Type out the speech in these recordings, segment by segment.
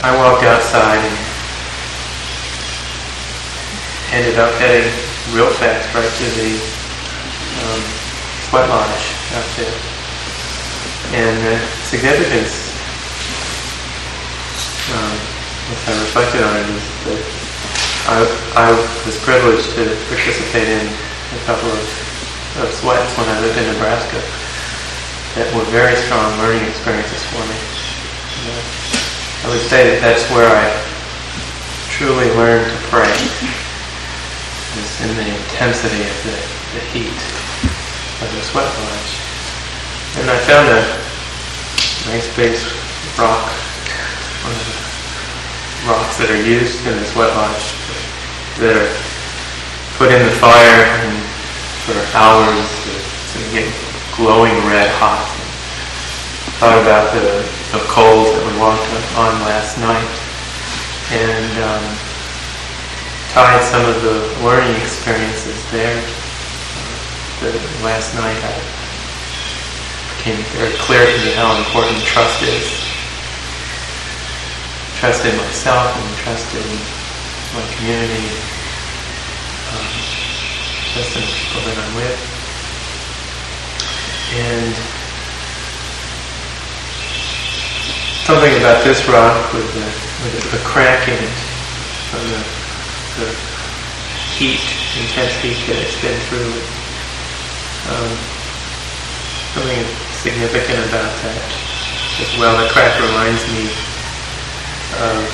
I walked outside and ended up heading real fast right to the sweat lodge out there. And the significance, if I reflected on it, is that I was privileged to participate in a couple of sweats when I lived in Nebraska that were very strong learning experiences for me. I would say that that's where I truly learned to pray, is in the intensity of the heat of the sweat lodge. And I found a nice big rock, one of the rocks that are used in the sweat lodge, that are put in the fire and for hours to get glowing red hot. Thought about the coals that we walked on last night, and tied some of the learning experiences there. Last night it became very clear to me how important trust is. Trust in myself and trust in my community, trust in the people that I'm with. And something about this rock with the crack in it from the heat, intense heat that it's been through. Something significant about that as well. The crack reminds me of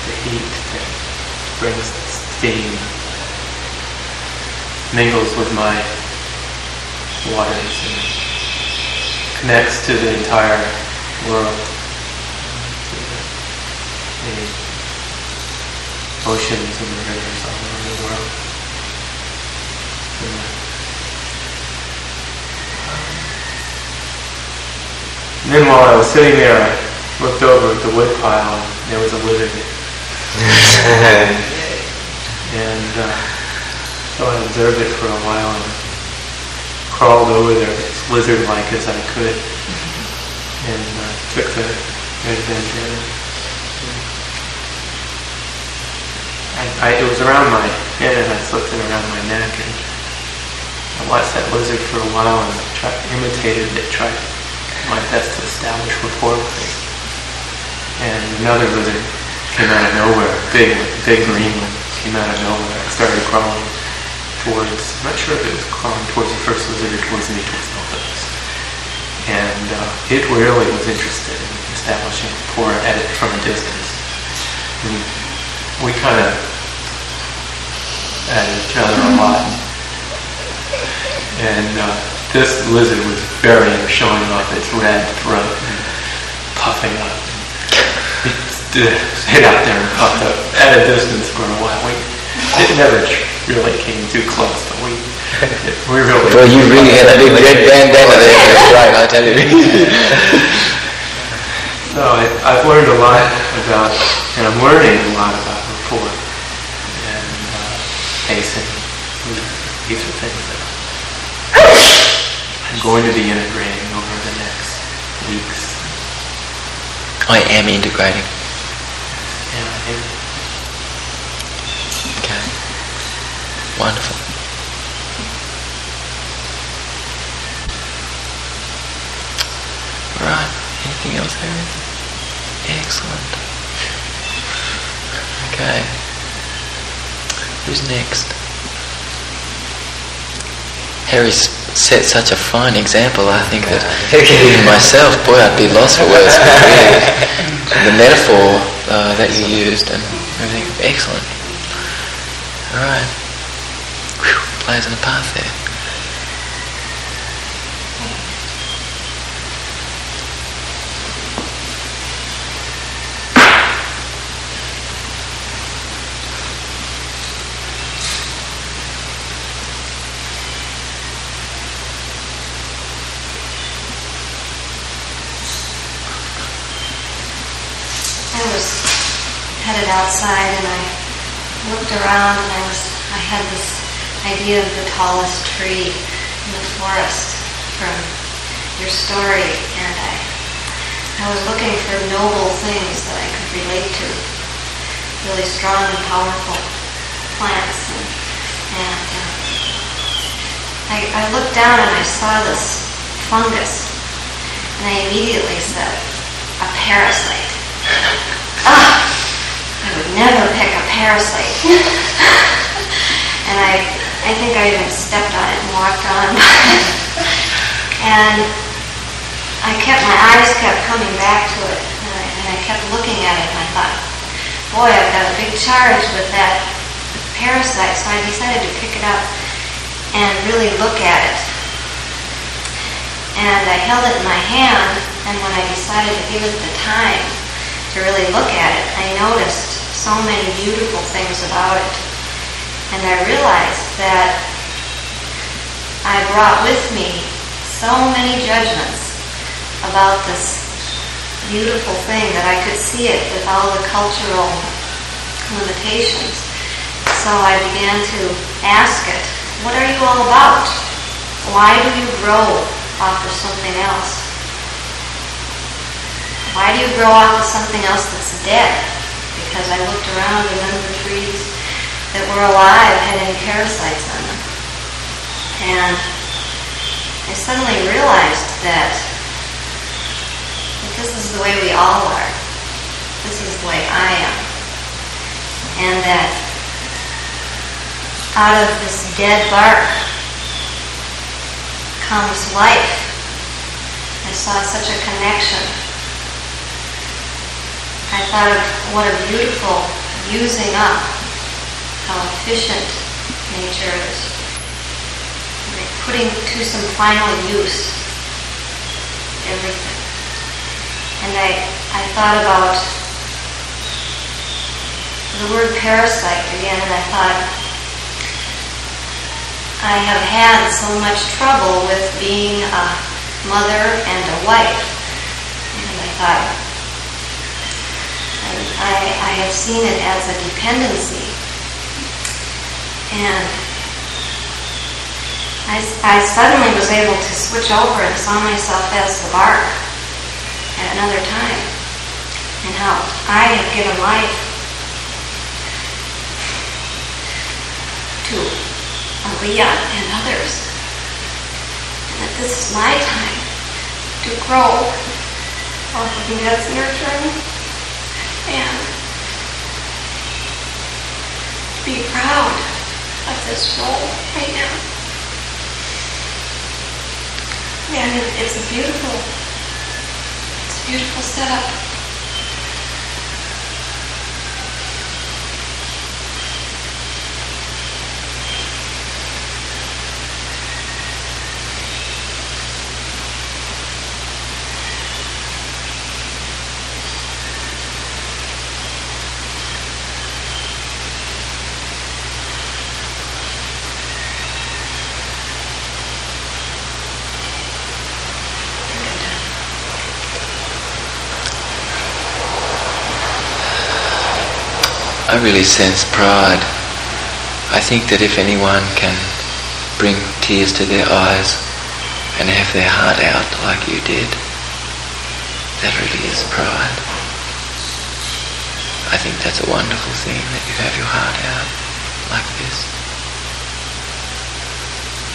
the heat that brings the steam, mingles with my waters and connects to the entire world, to the oceans and the rivers all over the world. And then while I was sitting there, I looked over at the wood pile and there was a lizard. And so I observed it for a while and crawled over there as lizard-like as I could, and took the adventure. It was around my head and I slipped it around my neck, and I watched that lizard for a while and imitated it, tried my best to establish rapport with it. And another lizard came out of nowhere, big green one, came out of nowhere and started crawling towards, I'm not sure if it was crawling towards the first lizard or towards me, towards both of us. And it really was interested in establishing rapport at it from a distance. And we kind of at each other a lot. And this lizard was showing off its red throat and puffing up. It stayed out there and puffed up at a distance for a while. It never really came too close, but we really... Well, you really had a big red bandana there, that's right, I tell you. So I've learned a lot about, and I'm learning a lot about rapport and pacing. These are things that I'm going to be integrating over the next weeks. I am integrating. Yeah, I am. Okay. Wonderful. Right. Anything else, Harry? Excellent. Okay. Who's next? Harry's set such a fine example, I think that even myself, boy, I'd be lost for words. The metaphor that you used and everything, excellent. Alright. Plays in the path there. I was headed outside and I looked around and I had this idea of the tallest tree in the forest from your story, and I was looking for noble things that I could relate to, really strong and powerful plants, and I looked down and I saw this fungus, and I immediately said, a parasite. I would never pick a parasite. And I think I even stepped on it and walked on. And my eyes kept coming back to it, and I kept looking at it, and I thought, boy, I've got a big charge with that parasite. So I decided to pick it up and really look at it. And I held it in my hand, and when I decided to give it the time to really look at it, I noticed so many beautiful things about it. And I realized that I brought with me so many judgments about this beautiful thing that I could see it with all the cultural limitations. So I began to ask it, what are you all about? Why do you grow off of something else? Why do you grow off of something else that's dead? Because I looked around and none of the trees that were alive had any parasites on them. And I suddenly realized that this is the way we all are. This is the way I am. And that out of this dead bark comes life. I saw such a connection. I thought of what a beautiful using up, how efficient nature is. Like putting to some final use everything. And I thought about the word parasite again, and I thought, I have had so much trouble with being a mother and a wife. And I thought, I have seen it as a dependency. And I suddenly was able to switch over and saw myself as the bark at another time. And how I have given life to Leah and others, and that this is my time to grow off of Ned's nurturing and be proud of this role right now. And it's a beautiful setup. I really sense pride. I think that if anyone can bring tears to their eyes and have their heart out like you did, that really is pride. I think that's a wonderful thing, that you have your heart out like this.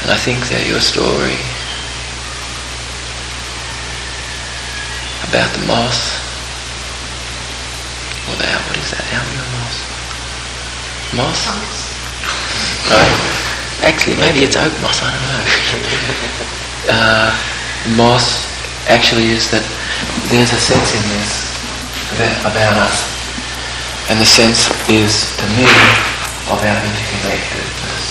And I think that your story about the moss, or what is that, algae or moss? Moss? Right. Actually, maybe it's oak moss, I don't know. Moss actually is that there's a sense in this about us. And the sense is, to me, of our interconnectedness.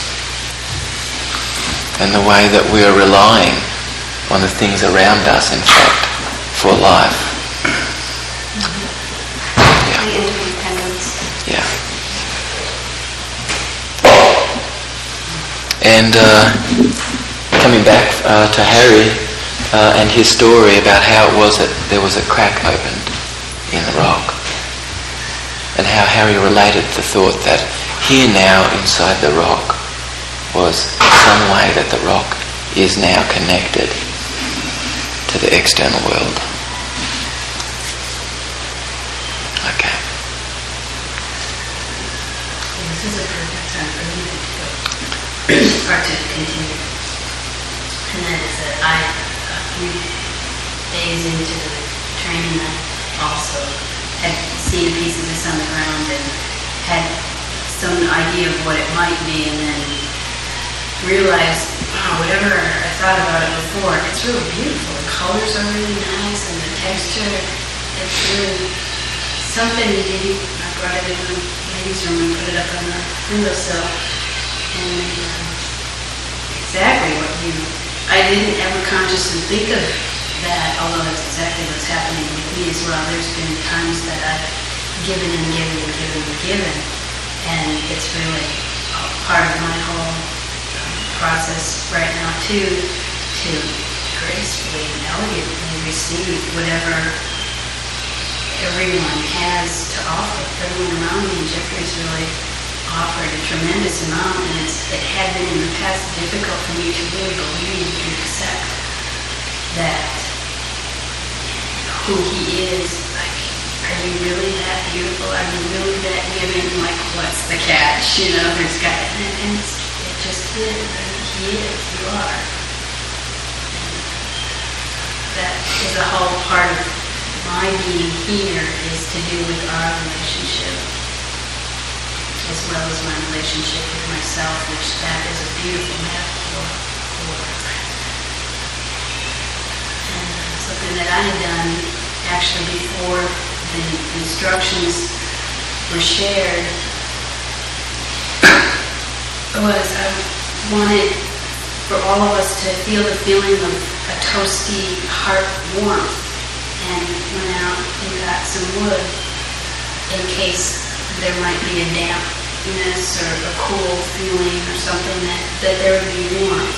And the way that we are relying on the things around us, in fact, for life. The interdependence. Yeah. And coming back to Harry and his story about how it was that there was a crack opened in the rock, and how Harry related the thought that here now inside the rock was some way that the rock is now connected to the external world. Okay. This is a perfect time for me to go, or to continue. And that is that a few days into the training, I also had seen a piece of this on the ground and had some idea of what it might be, and then realized, wow, whatever I thought about it before, it's really beautiful. The colors are really nice, and the texture, it's really something. Maybe I brought it in the ladies' room and put it up on the windowsill, and exactly what I didn't ever consciously think of that, although that's exactly what's happening with me as well. There's been times that I've given and given and given and given, and it's really part of my whole process right now too, to gracefully and elegantly receive whatever everyone has to offer. Everyone around me, Jeffrey's really offered a tremendous amount, and it had been in the past difficult for me to really believe and accept that who he is. Like, are you really that beautiful? Are you really that giving? Like, what's the catch? You know, there's got, and it just is. He is. You are. And that is a whole part of my being here, is to do with our relationship, as well as my relationship with myself, which that is a beautiful metaphor for. And something that I had done actually before the instructions were shared was I wanted for all of us to feel the feeling of a toasty heart warmth, and went out and got some wood in case there might be a dampness or a cool feeling or something, that there would be warmth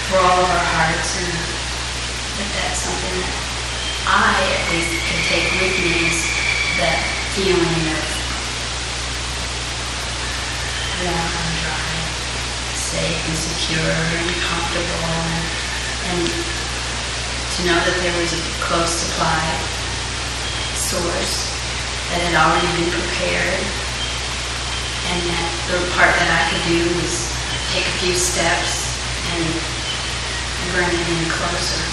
for all of our hearts, and that's something that I at least can take with me, is that feeling of warm and dry, safe and secure and comfortable, and to know that there was a close supply source that had already been prepared, and that the part that I could do was take a few steps and bring it in closer,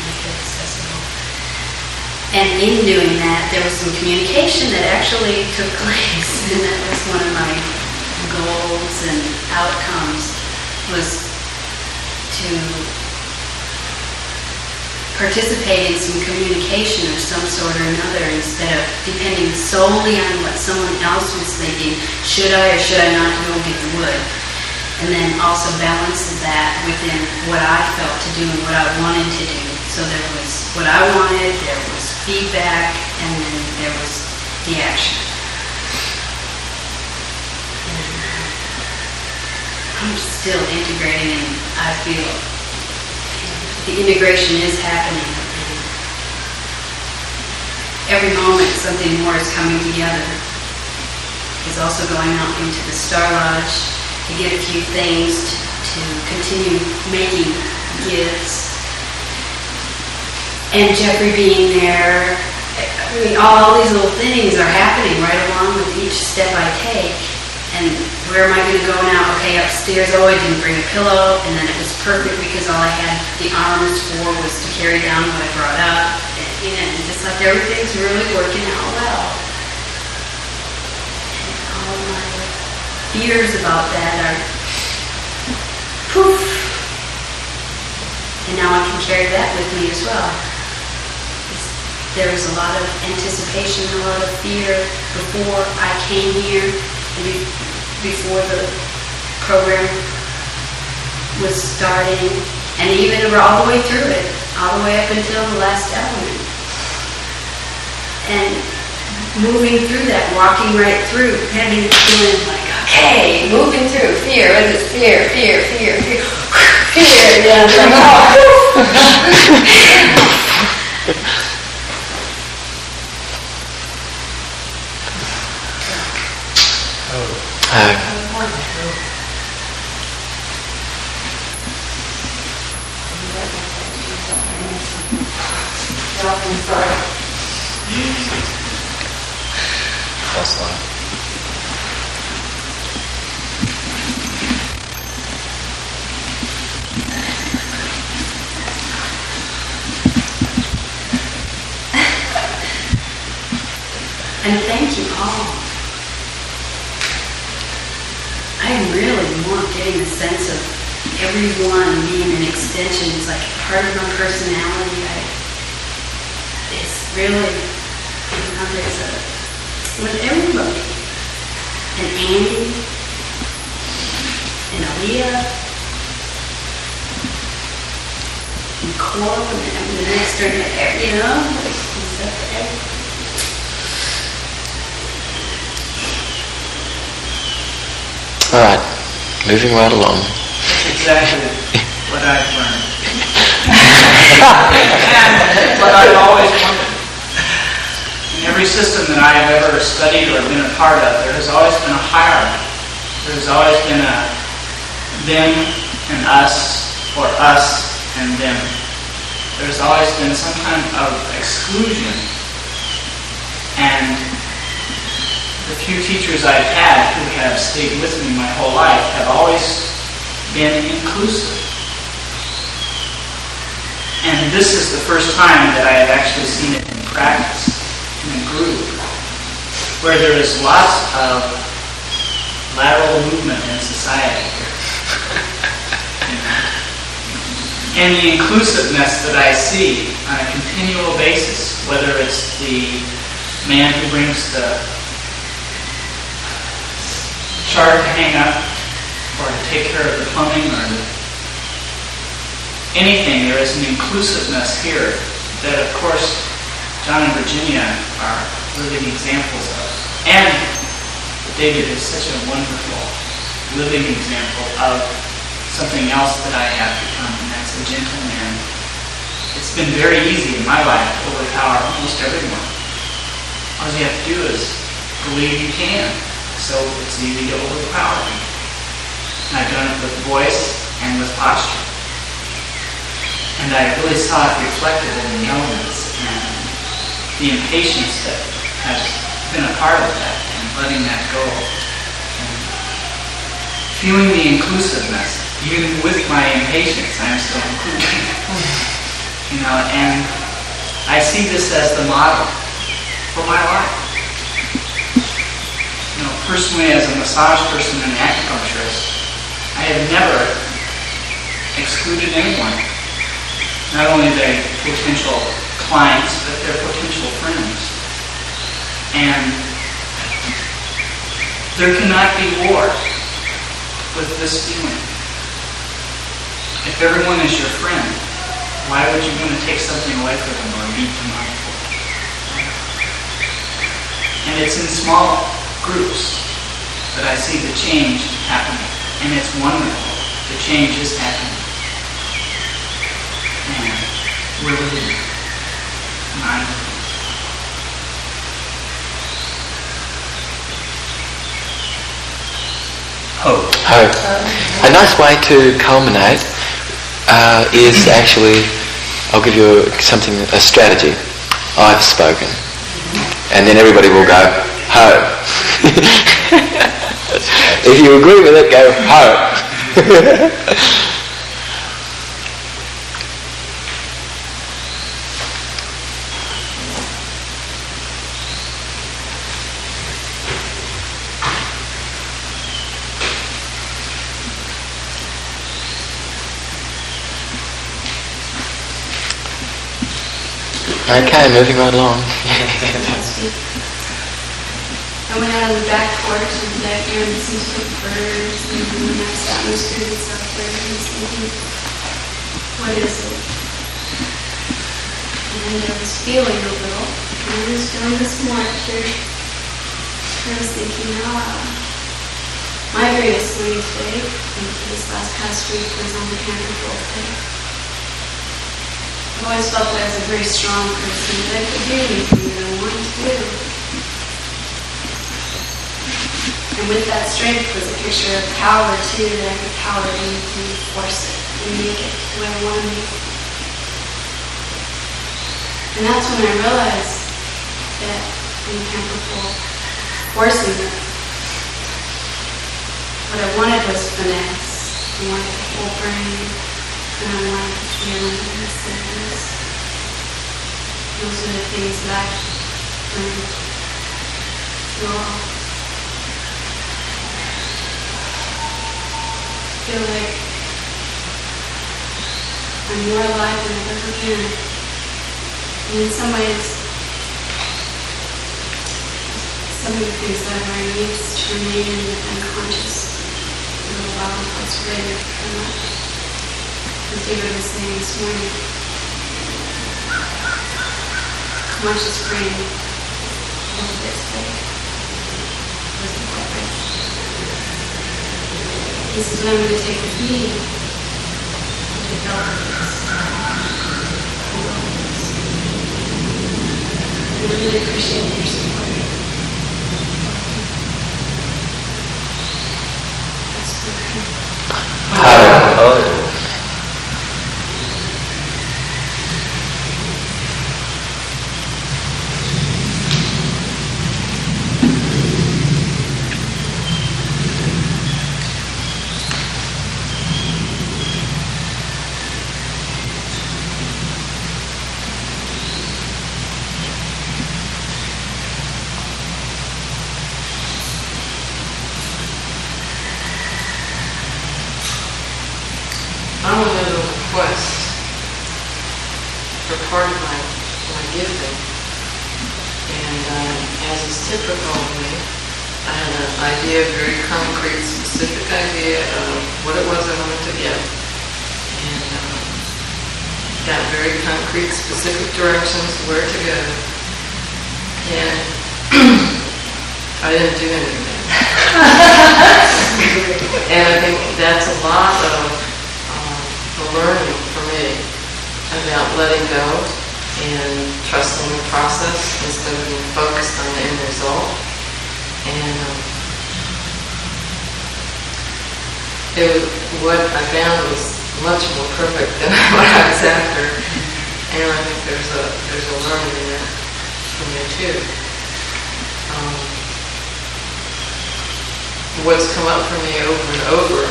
make it accessible. And in doing that, there was some communication that actually took place, and that was one of my goals and outcomes, was to participate in some communication of some sort or another, instead of depending solely on what someone else was thinking. Should I or should I not go get the wood? And then also balance that within what I felt to do and what I wanted to do. So there was what I wanted, there was feedback, and then there was the action. And I'm still integrating, and I feel the integration is happening. And every moment something more is coming together. He's also going out into the Star Lodge to get a few things to continue making gifts. And Jeffrey being there, I mean, all these little things are happening right along with each step I take. And where am I going to go now? Okay, upstairs, I didn't bring a pillow, and then it was perfect because all I had the arms for was to carry down what I brought up. And just like everything's really working out well. And all my fears about that are poof. And now I can carry that with me as well. There was a lot of anticipation, a lot of fear before I came here, before the program was starting, and even all the way through it, all the way up until the last element. And moving through that, walking right through, having feeling like, okay, moving through, fear, what is it? Fear, fear, fear, fear, fear, yeah, like, oh. And thank you all. I really want getting a sense of everyone being an extension. It's like part of my personality. It's really, there's with everybody. And Andy, and Aaliyah, and Coral, and the next door, All right, moving right along. That's exactly what I've learned. And what I've always wondered. In every system that I have ever studied or been a part of, there has always been a hierarchy. There has always been a them and us, or us and them. There's always been some kind of exclusion. And the few teachers I've had who have stayed with me my whole life have always been inclusive. And this is the first time that I have actually seen it in practice, in a group, where there is lots of lateral movement in society. And the inclusiveness that I see on a continual basis, whether it's the man who brings the chart to hang up, or to take care of the plumbing, or anything, there is an inclusiveness here that, of course, John and Virginia are living examples of. And David is such a wonderful living example of something else that I have become, and that's a gentleman. It's been very easy in my life to overpower almost everyone. All you have to do is believe you can. So it's easy to overpower me. And I've done it with voice and with posture. And I really saw it reflected in the elements and the impatience that has been a part of that, and letting that go. And feeling the inclusiveness. Even with my impatience, I am still included. And I see this as the model for my life. Personally, as a massage person and acupuncturist, I have never excluded anyone. Not only their potential clients, but their potential friends. And there cannot be war with this feeling. If everyone is your friend, why would you want to take something away from them or beat them up? And it's in small groups that I see the change happening. And it's wonderful. The change is happening. And we're living. And I'm living. Hope. A nice way to culminate is actually, I'll give you a strategy. I've spoken. And then everybody will go, ho. If you agree with it, go, ho. Okay, moving right along. I went out on the back porch and back there and listened to the birds and the nice atmosphere that's out there, and I was thinking, what is it? And I was feeling a little, and I was feeling this moisture. I was thinking, my greatest learning today, and this past week, was on the counterful day. I've always felt that I was a very strong person, that I could do anything that I wanted to do. And with that strength was a picture of power too, that I could power in to force it and make it the way I want to make it. And that's when I realized that in Camperpool, forcing it, what I wanted was finesse. I wanted the whole brain, and I wanted the feeling and the sense. Those are the things that I learned through all. I feel like I'm more alive than I've ever been. And in some ways, some of the things that I've already used to remain in the unconscious a little while until it's ready to come up. As David was saying this morning, conscious brain, a little bit safe. Wasn't quite right. This is what I'm going to take with me to develop this. I really appreciate your support. I'm a little request for part of my gifting, and as is typical of me, I had an idea, a very concrete, specific idea of what it was I wanted to get, and got very concrete, specific directions where to go, and I didn't do anything. And I think that's a lot of learning for me about letting go and trusting the process instead of being focused on the end result. And what I found was much more perfect than what I was after, and I think there's a learning in that for me too. What's come up for me over and over,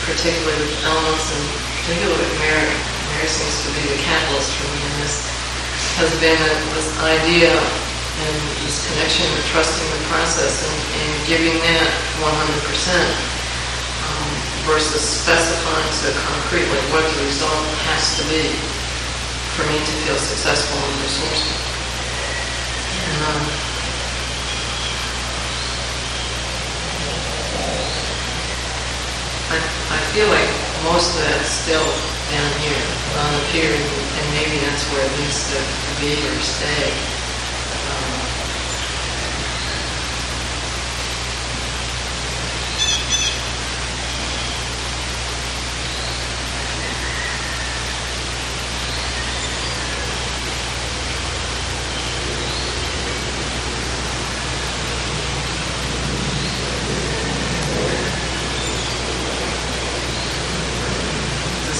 particularly with elements and particularly with Mary seems to be the catalyst for me in this, has been this idea and this connection with trusting the process and giving that 100% versus specifying so concretely what the result has to be for me to feel successful and resourceful. And I feel like most of that's still down here, on up here, and maybe that's where it needs to be or stay.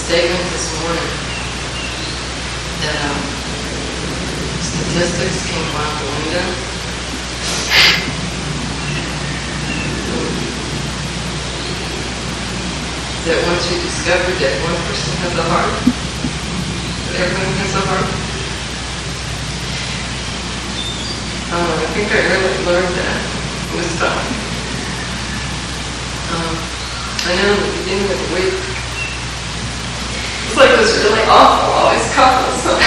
Statement this morning that statistics came out the window. That once you discovered that one person has a heart, that everyone has a heart. I think I really learned that with time. I know at the beginning of the week, it's like it was really awful, always coughing something.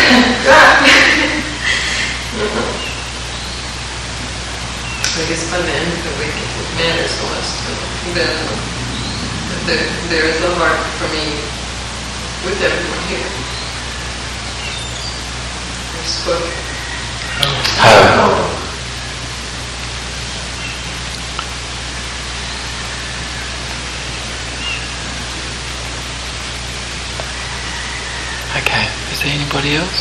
I guess by the end of the week it matters less, but there is a heart for me with everyone here. I've spoken. Okay, is there anybody else?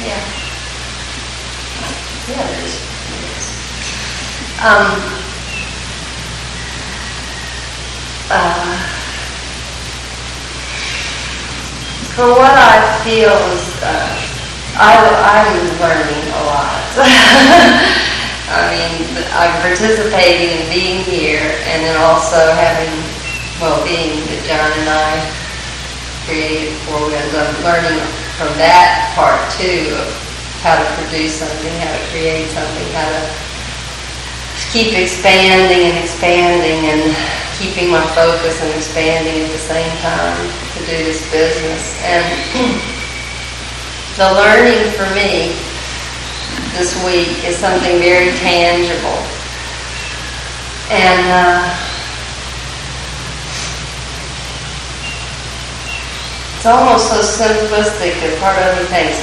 Yeah. Yeah, there is. For what I feel is, I'm learning a lot. I mean, I'm participating in being here, and then also having, being that John and I created 4 Winds. I'm learning from that part too of how to produce something, how to create something, how to keep expanding and keeping my focus and expanding at the same time to do this business. And the learning for me this week is something very tangible. And it's almost so simplistic that part of me thinks,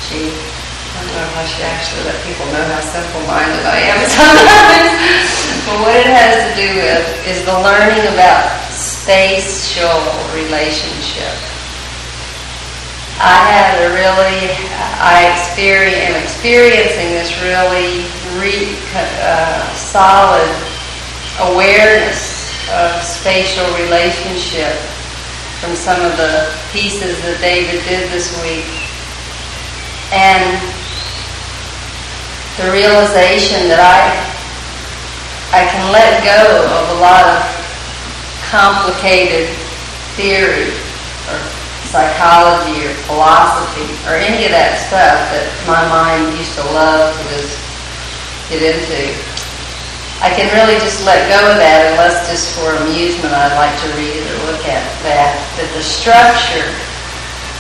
gee, I don't know if I should actually let people know how simple-minded I am sometimes. But what it has to do with is the learning about spatial relationship. I'm experiencing this really solid awareness of spatial relationship from some of the pieces that David did this week. And the realization that I can let go of a lot of complicated theory or psychology or philosophy or any of that stuff that my mind used to love to just get into. I can really just let go of that, unless just for amusement I'd like to read or look at that the structure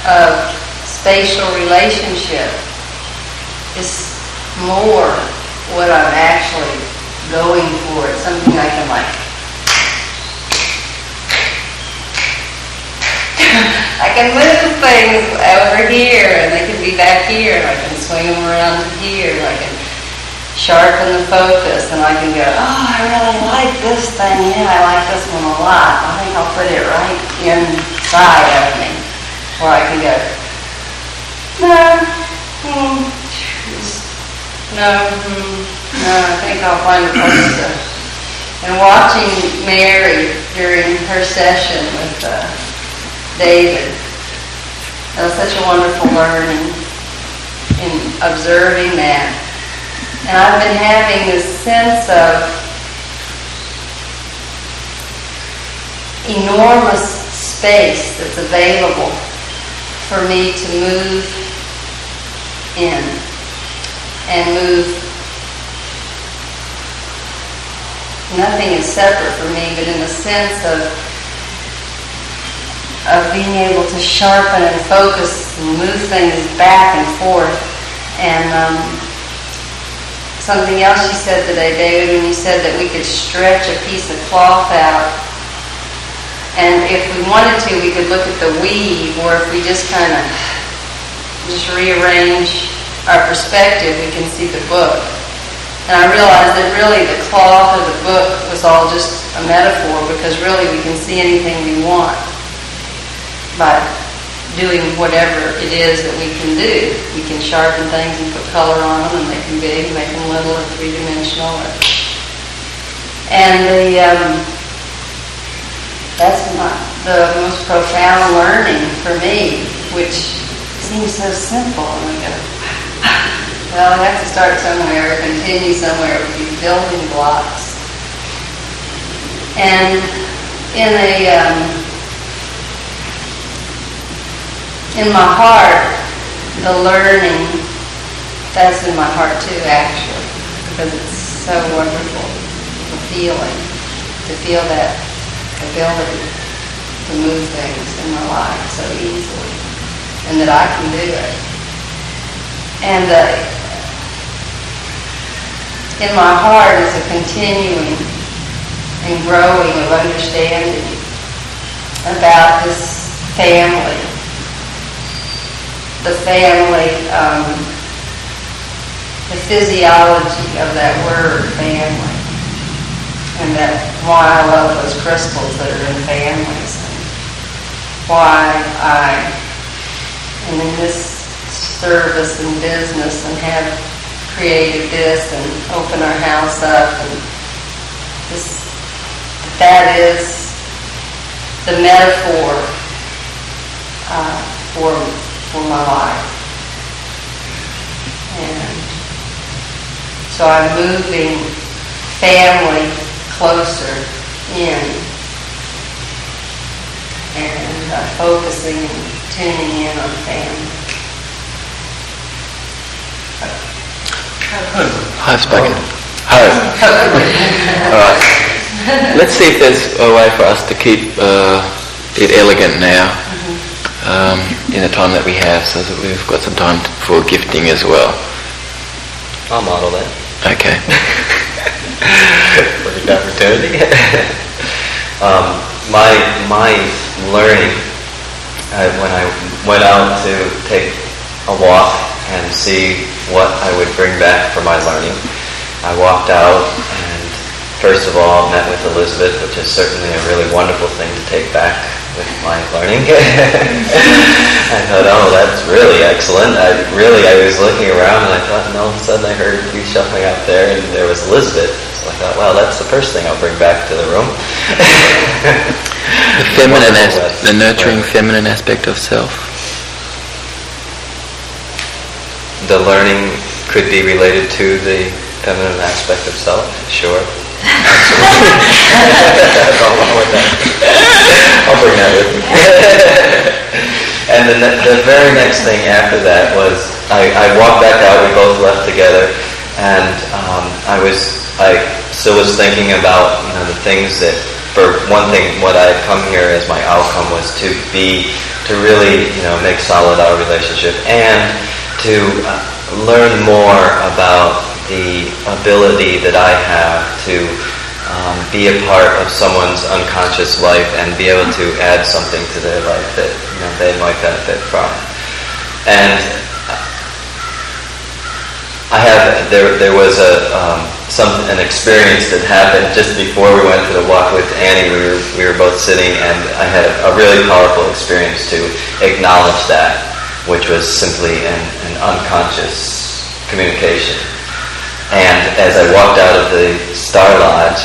of spatial relationship is more what I'm actually going for. It's something I can I can move things over here and they can be back here, and I can swing them around to here, and I can sharpen the focus, and I can go, I really like this thing. Yeah, I like this one a lot. I think I'll put it right inside of me. Or I can go, no, I think I'll find a place to. And watching Mary during her session with David, that was such a wonderful learning in observing that. And I've been having this sense of enormous space that's available for me to move in and move. Nothing is separate from me, but in the sense of being able to sharpen and focus and move things back and forth. And something else you said today, David, when you said that we could stretch a piece of cloth out, and if we wanted to, we could look at the weave, or if we just kind of just rearrange our perspective, we can see the book. And I realized that really the cloth of the book was all just a metaphor, because really we can see anything we want by doing whatever it is that we can do. We can sharpen things and put color on them and make them big, make them little or three-dimensional. And that's the most profound learning for me, which seems so simple. And I go, well, I have to start somewhere, continue somewhere with these building blocks. And in my heart, the learning, that's in my heart too, actually, because it's so wonderful, the feeling, to feel that ability to move things in my life so easily, and that I can do it. And in my heart is a continuing and growing of understanding about this family. The family, the physiology of that word, family, and that why I love those crystals that are in families, and why I am in this service and business and have created this and open our house up, and that is the metaphor for my life. And so I'm moving family closer in and focusing and tuning in on family. Hope's back. Hope. All right. Let's see if there's a way for us to keep it elegant now in the time that we have, so that we've got some time for gifting as well. I'll model that. Okay. For the opportunity. My learning, when I went out to take a walk and see what I would bring back for my learning, I walked out and first of all met with Elizabeth, which is certainly a really wonderful thing to take back with my learning. I thought, oh, that's really excellent. I was looking around and I thought, and all of a sudden I heard you shuffling out there and there was Elizabeth. So I thought, well, that's the first thing I'll bring back to the room. The feminine the nurturing feminine aspect of self. The learning could be related to the feminine aspect of self, sure. I'll bring that with me. And the very next thing after that was I walked back out. We both left together, and I still was thinking about the things that, for one thing, what I had come here as my outcome was to really make solid our relationship and to learn more about the ability that I have to be a part of someone's unconscious life and be able to add something to their life that they might benefit from. And there was an experience that happened just before we went for the walk with Annie. We were both sitting, and I had a really powerful experience to acknowledge that, which was simply an unconscious communication. And as I walked out of the Star Lodge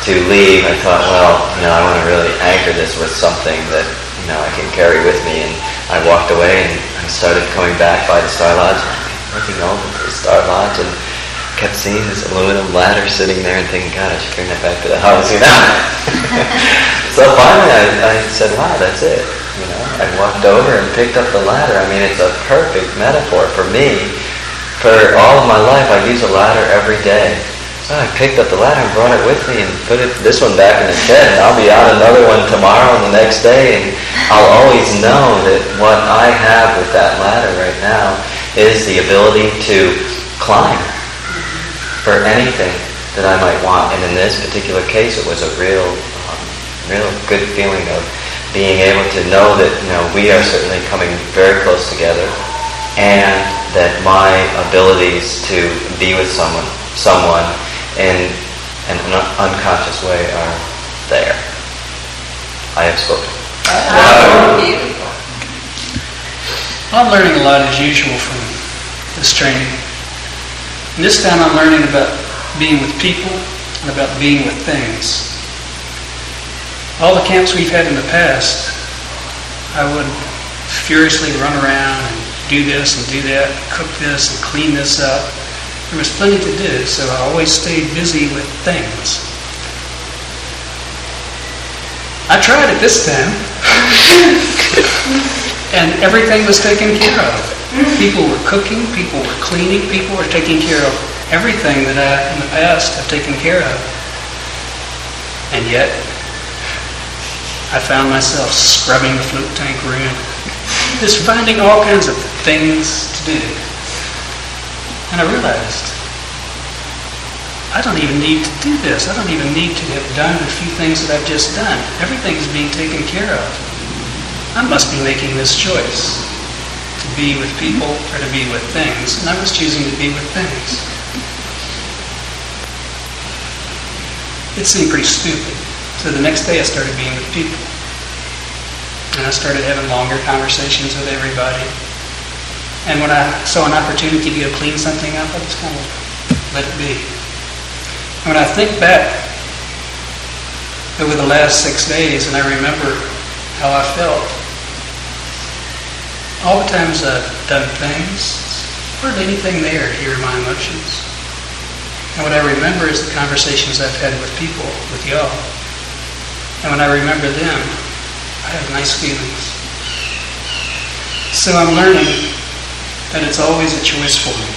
to leave, I thought, well, I want to really anchor this with something that I can carry with me. And I walked away and I started coming back by the Star Lodge, looking over to the Star Lodge, and kept seeing this aluminum ladder sitting there and thinking, God, I should bring that back to the house, So finally I said, wow, that's it. I walked over and picked up the ladder. I mean, it's a perfect metaphor for me. For all of my life, I use a ladder every day. So I picked up the ladder and brought it with me and put this one back in the shed. And I'll be on another one tomorrow and the next day. And I'll always know that what I have with that ladder right now is the ability to climb for anything that I might want. And in this particular case, it was a real good feeling of being able to know that we are certainly coming very close together, and that my abilities to be with someone in an unconscious way are there. I have spoken. Beautiful. I'm learning a lot as usual from this training. And this time I'm learning about being with people and about being with things. All the camps we've had in the past, I would furiously run around and do this and do that, cook this and clean this up. There was plenty to do, so I always stayed busy with things. I tried it this time, and everything was taken care of. People were cooking, people were cleaning, people were taking care of everything that I, in the past, have taken care of. And yet, I found myself scrubbing the float tank room, just finding all kinds of things to do. And I realized, I don't even need to do this. I don't even need to have done a few things that I've just done. Everything's being taken care of. I must be making this choice to be with people or to be with things. And I was choosing to be with things. It seemed pretty stupid. So the next day I started being with people. And I started having longer conversations with everybody. And when I saw an opportunity to go clean something up, I just kind of let it be. And when I think back over the last 6 days and I remember how I felt, all the times I've done things, hardly anything there to hear my emotions. And what I remember is the conversations I've had with people, with y'all. And when I remember them, I have nice feelings. So I'm learning that it's always a choice for me.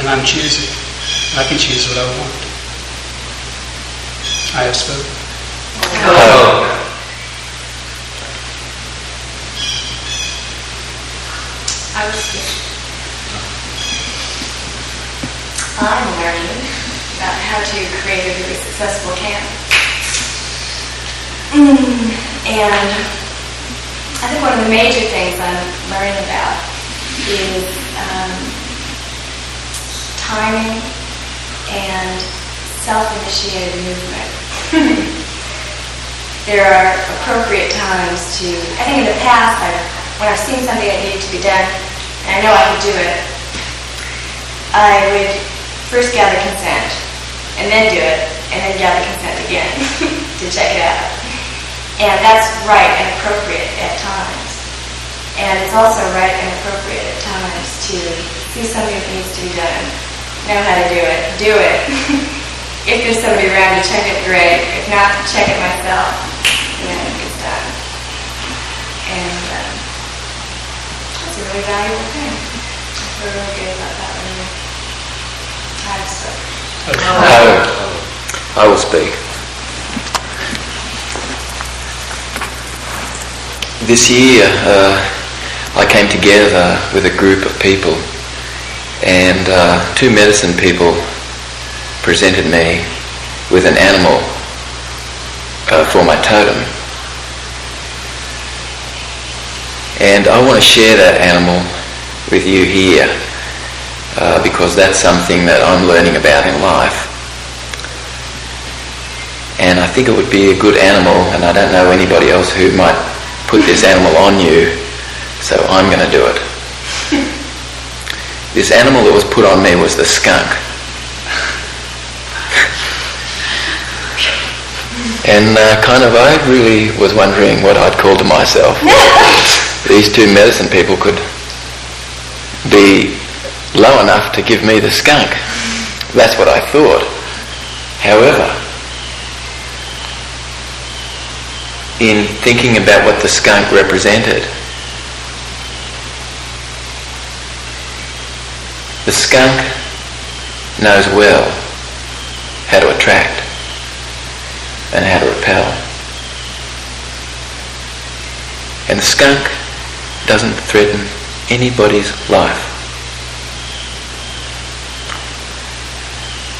And I'm choosing. I can choose what I want. I have spoken. I was I'm learning about how to create a really successful camp. And I think one of the major things I'm learning about is timing and self-initiated movement. There are appropriate times to, I think in the past, when I've seen something that needed to be done, and I know I could do it, I would first gather consent, and then do it, and then gather consent again to check it out. And that's right and appropriate at times. And it's also right and appropriate at times to see something that needs to be done, know how to do it. If there's somebody around to check it, great. If not, check it myself, and then it's done. And that's a really valuable thing. I feel really good about that one. I will speak. This year, I came together with a group of people, and two medicine people presented me with an animal for my totem. And I want to share that animal with you here, because that's something that I'm learning about in life. And I think it would be a good animal, and I don't know anybody else who might put this animal on you, so I'm going to do it. This animal that was put on me was the skunk. And I really was wondering what I'd call to myself. These two medicine people could be low enough to give me the skunk. That's what I thought. However, in thinking about what the skunk represented, the skunk knows well how to attract and how to repel. And the skunk doesn't threaten anybody's life.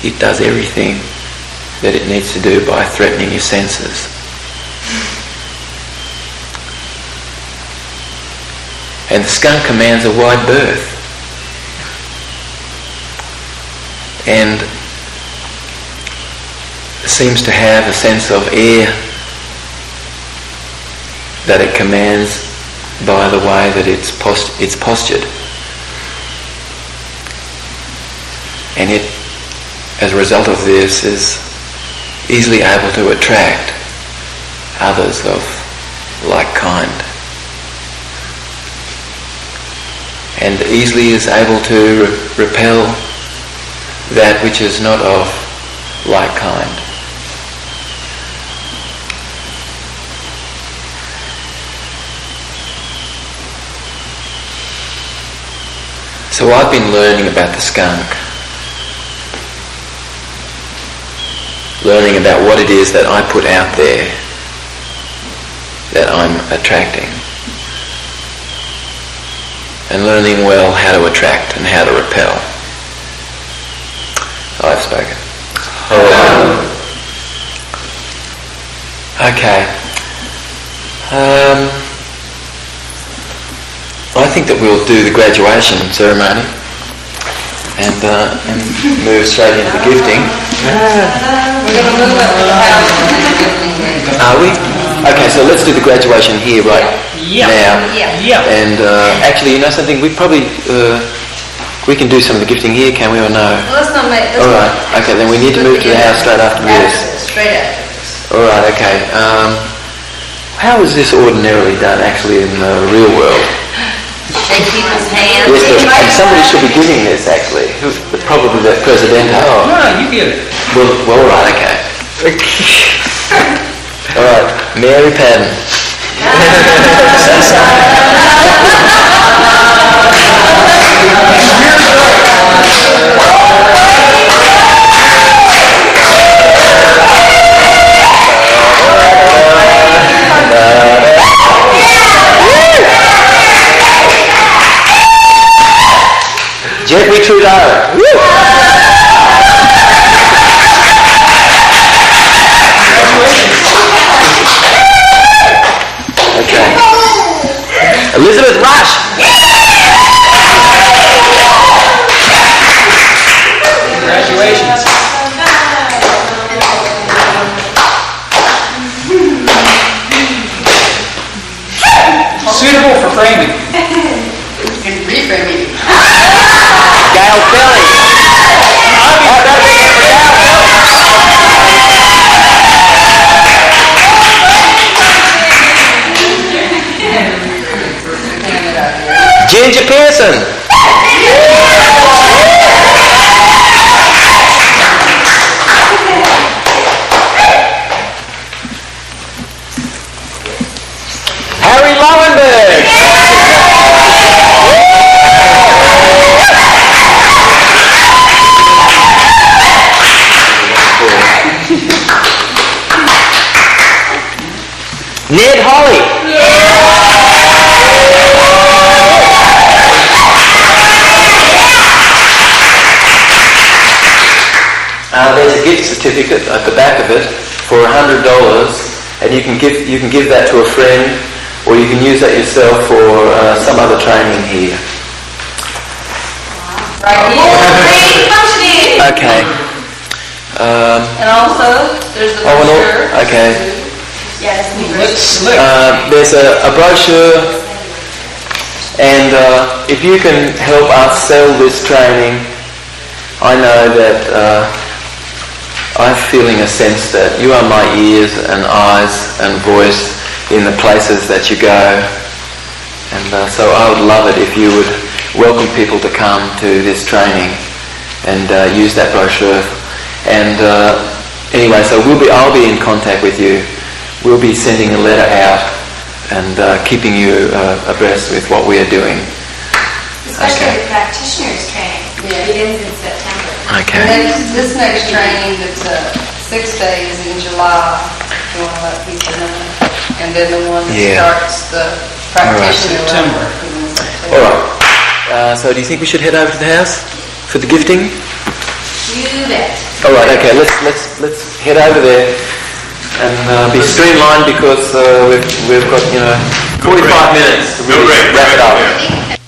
It does everything that it needs to do by threatening your senses. And the skunk commands a wide berth. And seems to have a sense of air that it commands by the way that it's postured. And it, as a result of this, is easily able to attract others of like kind. And easily is able to repel that which is not of like kind. So I've been learning about the skunk, learning about what it is that I put out there that I'm attracting, and learning well how to attract and how to repel. I've spoken. Okay. I think that we'll do the graduation ceremony and move straight into the gifting. We're going to move up to the house. Are we? Okay, so let's do the graduation here right now. Yeah. And actually, you know something? We probably we can do some of the gifting here, can we, or no? Well, let's not make... All right. Okay, then we need to move to the house straight after this. Straight after this. All right. Okay. How is this ordinarily done actually in the real world? Shake people's hands. Yes, and somebody should be giving this actually. Probably the Presidente. No, you give it. Well, all right, okay. All right, Mary Patton. Jeffrey Trudeau. Okay. Elizabeth Rush. Congratulations. Suitable for framing. And reframing. Gail Kelly. Ginger Pearson. Harry Lowenberg. Ned Holly. There's a gift certificate at the back of it for $100, and you can give that to a friend, or you can use that yourself for some other training here. Okay. And also, there's the brochure. Okay. Yes, There's a brochure, and if you can help us sell this training, I know that I'm feeling a sense that you are my ears and eyes and voice in the places that you go, and so I would love it if you would welcome people to come to this training and use that brochure. And anyway, so I'll be in contact with you. We'll be sending a letter out and keeping you abreast with what we are doing. Especially the practitioners training. Yeah. It begins in September. Okay. This next training that's 6 days in July, you want to let people know. And then the one that starts the practitioner September. All right. So do you think we should head over to the house for the gifting? You bet. All right. Okay. Let's head over there and be streamlined because we've got 45 minutes to really wrap it up.